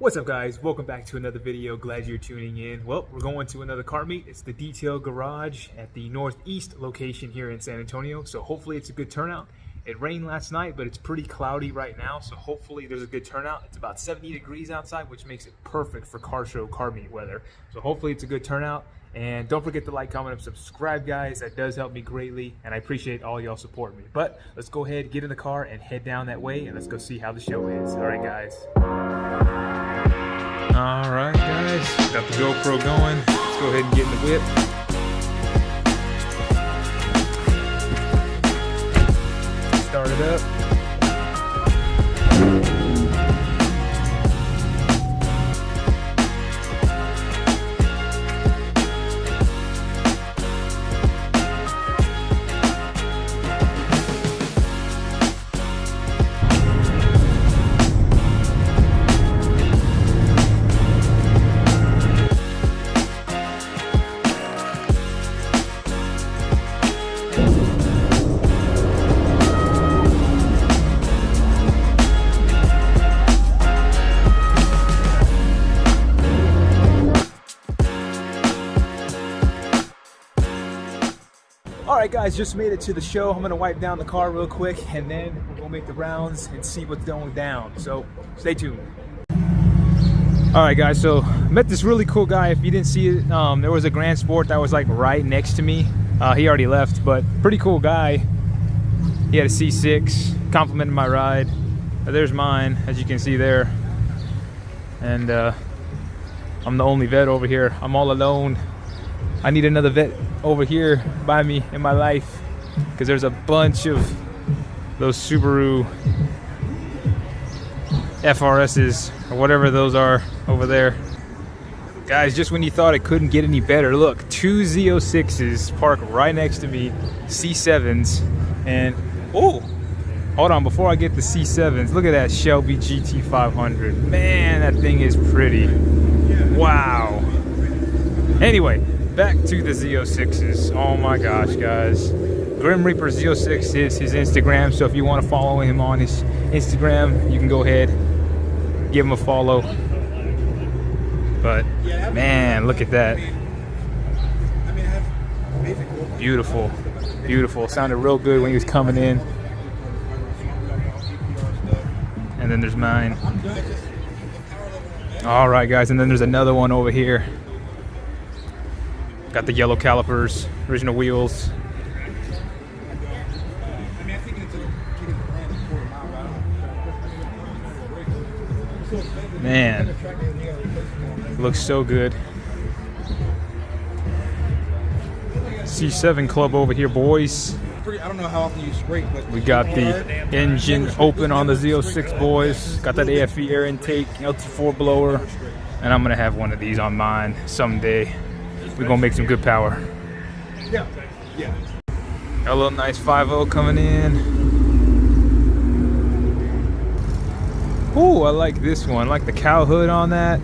What's up, guys? Welcome back to another video. Glad you're tuning in. Well, we're going to another car meet. It's the Detail Garage at the Northeast location here in San Antonio, so hopefully it's a good turnout. It rained last night, but it's pretty cloudy right now, so hopefully there's a good turnout. It's about 70 degrees outside, which makes it perfect for car show, car meet weather. So hopefully it's a good turnout. And don't forget to like, comment, and subscribe, guys. That does help me greatly, and I appreciate all y'all supporting me. But let's go ahead, get in the car, and head down that way, and let's go see how the show is. All right, guys. All right, guys. Got the GoPro going. Let's go ahead and get in the whip. Start it up. Alright, guys, just made it to the show. I'm gonna wipe down the car real quick and then we're gonna make the rounds and see what's going down. So stay tuned. Alright, guys, so met this really cool guy. If you didn't see it, there was a Grand Sport that was like right next to me. He already left, but pretty cool guy. He had a C6, complimented my ride. There's mine, as you can see there. And I'm the only vet over here. I'm all alone. I need another vet over here by me in my life because there's a bunch of those Subaru FRSs or whatever those are over there. Guys, just when you thought it couldn't get any better, look, two Z06s parked right next to me, C7s, and oh, hold on, before I get the C7s, look at that Shelby GT500. Man, that thing is pretty. Wow. Anyway, back to the Z06s. Oh my gosh, guys. Grim Reaper Z06 is his Instagram, so if you want to follow him on his Instagram, you can go ahead, give him a follow. But man, look at that. Beautiful, beautiful. Sounded real good when he was coming in. And then there's mine. All right, guys, and then there's another one over here. Got the yellow calipers, original wheels. Man, looks so good. C7 Club over here, boys. I don't know how often you scrape, but we got the engine open on the Z06, boys. Got that AFE air intake, LT4 blower, and I'm gonna have one of these on mine someday. We're gonna make some good power. Yeah. Got a little nice 5.0 coming in. Ooh, I like this one. I like the cow hood on that.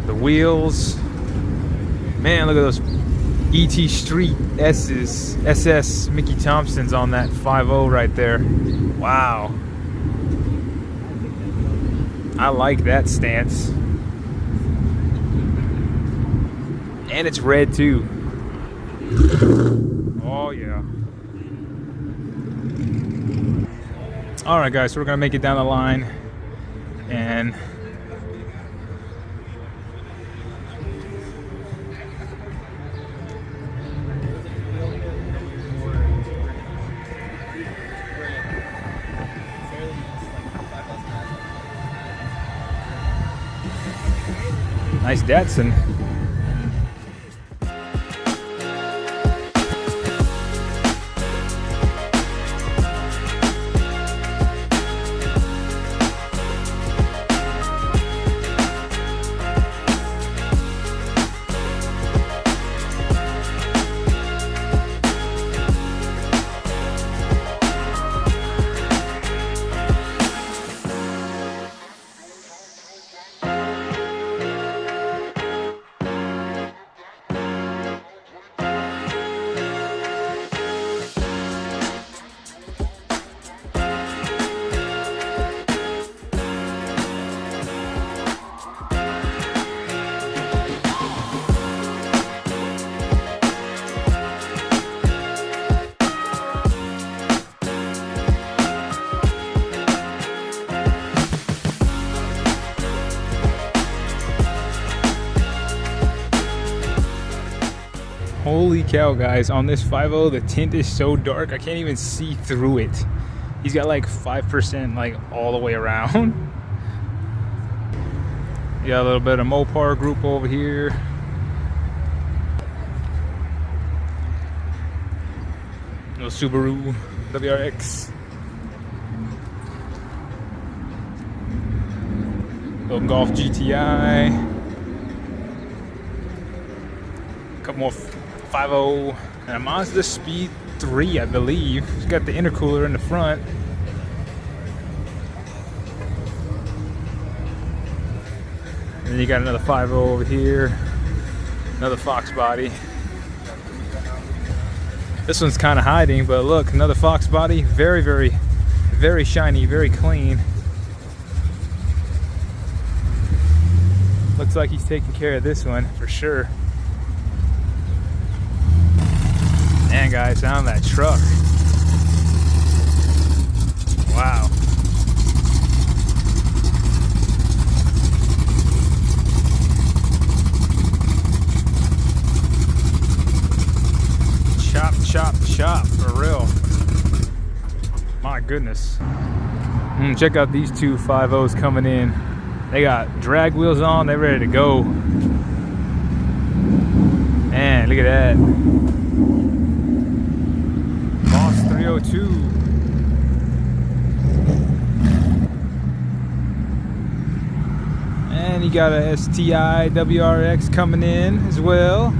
The wheels. Man, look at those ET Street SS Mickey Thompsons on that 5.0 right there. Wow. I like that stance. And it's red too. Oh yeah. All right, guys, so we're gonna make it down the line, and nice Datsun. cow, guys. On this 5.0, the tint is so dark, I can't even see through it. He's got like 5% like all the way around. You got a little bit of Mopar group over here. Little Subaru WRX. Little Golf GTI. A couple more 5.0 and a Mazda Speed 3, I believe. It's got the intercooler in the front. And then you got another 5.0 over here. Another Fox body. This one's kind of hiding, but look, another Fox body. Very, very, very shiny, very clean. Looks like he's taking care of this one for sure. Man, guys, sound that truck. Wow. Chop, chop, chop, for real. My goodness. Check out these two 5.0s coming in. They got drag wheels on, they're ready to go. Man, look at that. Boss 302. And you got a STI WRX coming in as well.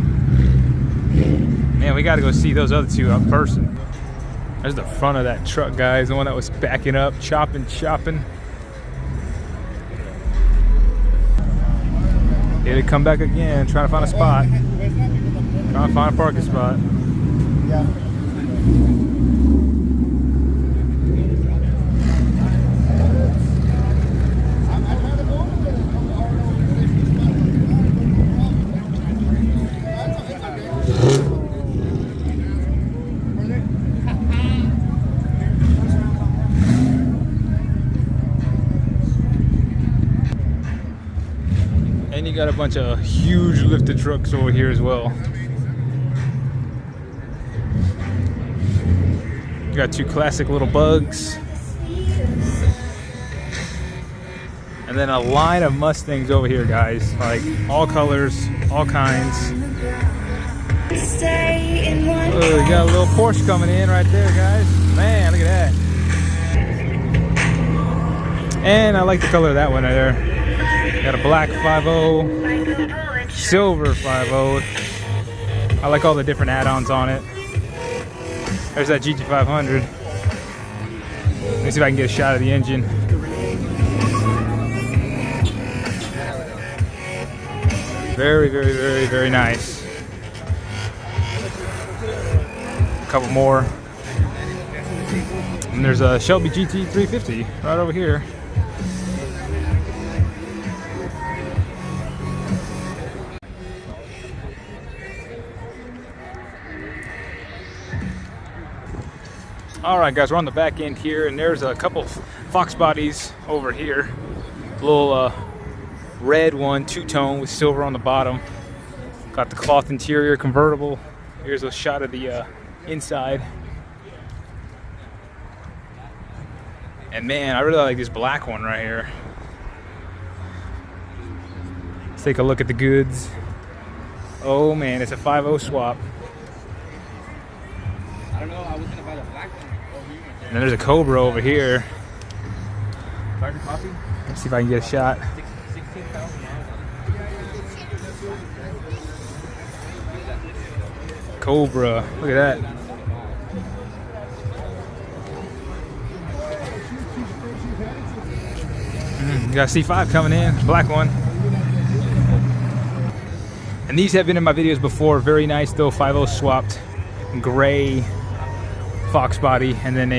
Man, we gotta go see those other two up person. There's the front of that truck, guys. The one that was backing up, chopping. Here they come back again, trying to find a spot. Trying to find a parking spot. Yeah. And you got a bunch of huge lifted trucks over here as well. You got two classic little bugs. And then a line of Mustangs over here, guys. Like all colors, all kinds. Oh, you got a little Porsche coming in right there, guys. Man, look at that. And I like the color of that one right there. Got a black 5.0, silver 5.0. I like all the different add-ons on it. There's that GT500. Let me see if I can get a shot of the engine. Very, very, very, very nice. A couple more. And there's a Shelby GT350 right over here. All right, guys, we're on the back end here, and there's a couple Fox bodies over here. A little red one, two-tone with silver on the bottom. Got the cloth interior convertible. Here's a shot of the inside. And man, I really like this black one right here. Let's take a look at the goods. Oh man, it's a 5.0 swap. I don't know, I was gonna buy the black one. And then there's a Cobra over here. Starter coffee? Let's see if I can get a shot. 16,000 miles. Cobra, look at that. You got a C5 coming in, black one. And these have been in my videos before. Very nice though, 5.0 swapped. Gray Fox body, and then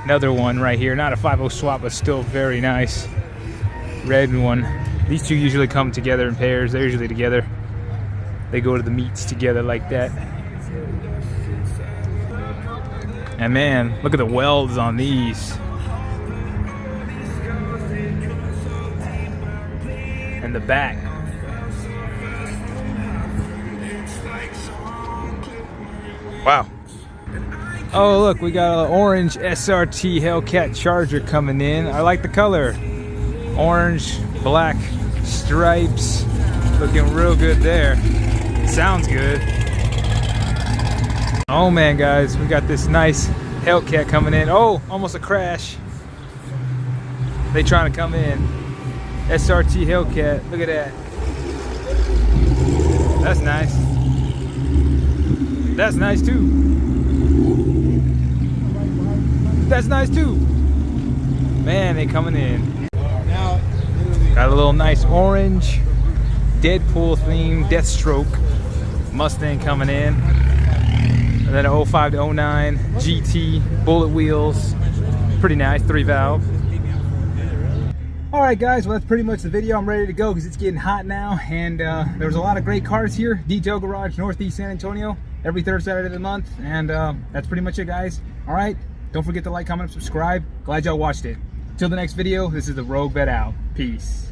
another one right here. Not a 5.0 swap, but still very nice. Red one. These two usually come together in pairs. They're usually together. They go to the meets together like that. And man, look at the welds on these. And the back. Wow. Oh, look, we got an orange SRT Hellcat Charger coming in. I like the color. Orange, black stripes. Looking real good there. Sounds good. Oh man, guys, we got this nice Hellcat coming in. Oh, almost a crash. They trying to come in. SRT Hellcat. Look at that. That's nice. That's nice too. That's nice too. Man, they coming in. Got a little nice orange Deadpool theme Deathstroke Mustang coming in. And then an 05 to 09 GT bullet wheels. Pretty nice, 3-valve. Alright guys, well that's pretty much the video. I'm ready to go because it's getting hot now. And there's a lot of great cars here. Detail Garage, Northeast San Antonio, every third Saturday of the month. And that's pretty much it, guys. Alright, don't forget to like, comment, and subscribe. Glad y'all watched it. Till the next video, this is the Rogue Vet out. Peace.